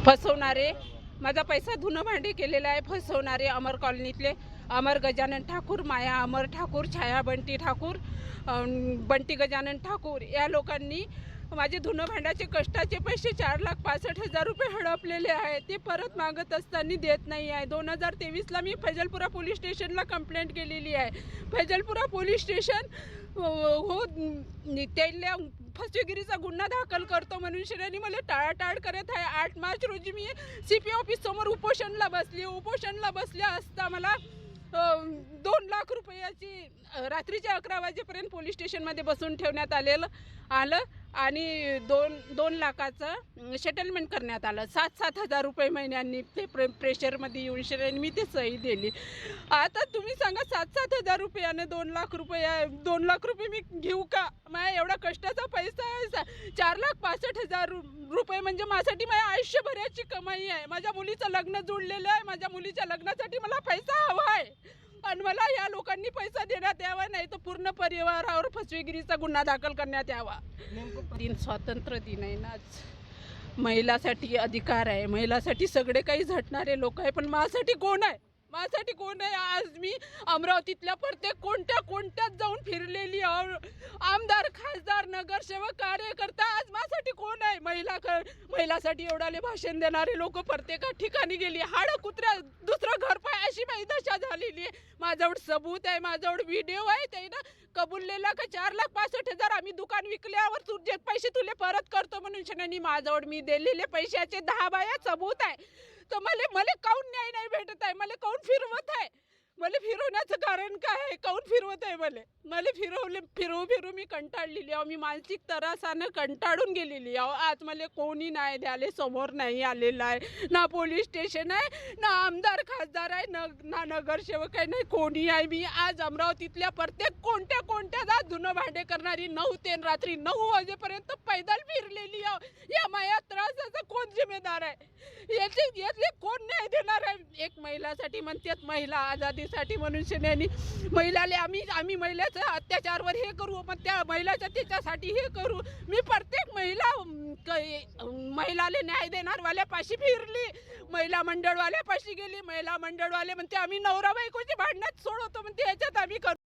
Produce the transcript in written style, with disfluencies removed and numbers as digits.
फसवणारे, माझा पैसा धुणं भांडी केलेला आहे, फसवणारे अमर कॉलनीतले अमर गजानन ठाकूर, माया अमर ठाकूर, छाया बंटी ठाकूर, बंटी गजानन ठाकूर या लोकांनी माझे धुणं भांड्याचे कष्टाचे पैसे 4,65,000 रुपये हडपलेले आहे. ते परत मागत असताना देत नाही आहे. 2023ला मी फैजलपुरा पोलीस स्टेशनला कंप्लेंट केलेली आहे. फैजलपुरा पोलीस स्टेशन हो त्याला फसवेगिरीचा गुन्हा दाखल करतो म्हणून शिरांनी मला टाळाटाळ करत आहे. 8 मार्च रोजी मी CP ऑफिस समोर उपोषणला बसले असता मला 2 लाख रुपयाची रात्रीच्या 11 वाजेपर्यंत पोलीस स्टेशनमध्ये बसून ठेवण्यात आलं आणि 2 लाखाचं सेटलमेंट करण्यात आलं. 7,000 रुपये महिन्यांनी ते प्रेशरमध्ये येऊन शिरांनी मी ते सही दिली. आता तुम्ही सांगा 7,000 रुपयाने 2 लाख रुपये मी घेऊ का? माझ्या एवढा कष्टाचा पैसा आहे. 4,65,000 रुपये म्हणजे माझ्यासाठी माझ्या आयुष्यभराची कमाई आहे. माझ्या मुलीचं लग्न जुळलेलं आहे. माझ्या मुलीच्या लग्नासाठी मला पैसा हवा आहे आणि मला या लोकांनी पैसा देण्यात यावा, नाही तर पूर्ण परिवारावर फसवेगिरीचा गुन्हा दाखल करण्यात यावा. स्वातंत्र्य दिन आहे ना आज. महिलासाठी अधिकार आहे, महिलासाठी सगळे काही झटणारे लोक आहे, पण माझ्यासाठी कोण आहे? आज मी अमरावतीतल्या प्रत्येक कोणत्यात जाऊन फिरलेली, आमदार, खासदार, नगरसेवक, कार्यकर्ता, आज माझ्यासाठी कोण आहे? महिलासाठी एवढाले भाषण देणारे लोक प्रत्येक ठिकाणी गेली. हाड कुत्र्या दुसरं घर पाय अशी माझी दशा झालेली आहे. माझ्याजवळ सबूत आहे, माझ्याजवळ व्हिडिओ आहे. त्यानं कबुललेला का 4,65,000 आम्ही दुकान विकल्यावर तुझे पैसे तुले परत करतो म्हणून शनानी माझ्याजवळ मी दिलेले पैशाचे 10 बाया सबूत आहे. तर मला काऊन न्याय नाही भेटत आहे? मला काऊन फिरवत आहे? मला फिरवण्याचं कारण काय आहे? काऊन फिरवत आहे? मला फिरवू मी कंटाळलेली आहे. मी मानसिक त्रासानं कंटाळून गेलेली आहे. आज मला कोणी नाही द्याले, समोर नाही आलेलं आहे. ना पोलीस स्टेशन आहे, ना आमदार खासदार आहे, ना नगरसेवक आहे, नाही कोणी आहे. मी आज अमरावतीतल्या प्रत्येक कोणत्या धुणं भांडे करणारी 9 ते रात्री 9 वाजेपर्यंत पैदल फिरलेली आहे. या माझ्या त्रासाचा कोण जिम्मेदार आहे? यातले कोण न्याय देणार आहे? एक महिलासाठी म्हणतात, महिला आझादीसाठी म्हणून शेण्यानी महिलाले आम्ही महिलाचं अत्याचारवर हे करू, पण त्या महिलाच्या त्याच्यासाठी हे करू. मी प्रत्येक महिलाले न्याय देणारवाल्यापाशी फिरली, महिला मंडळवाल्यापाशी गेली. महिला मंडळवाले म्हणते आम्ही नवरा बायकोची भांडणात सोडवतो, म्हणते याच्यात आम्ही करू.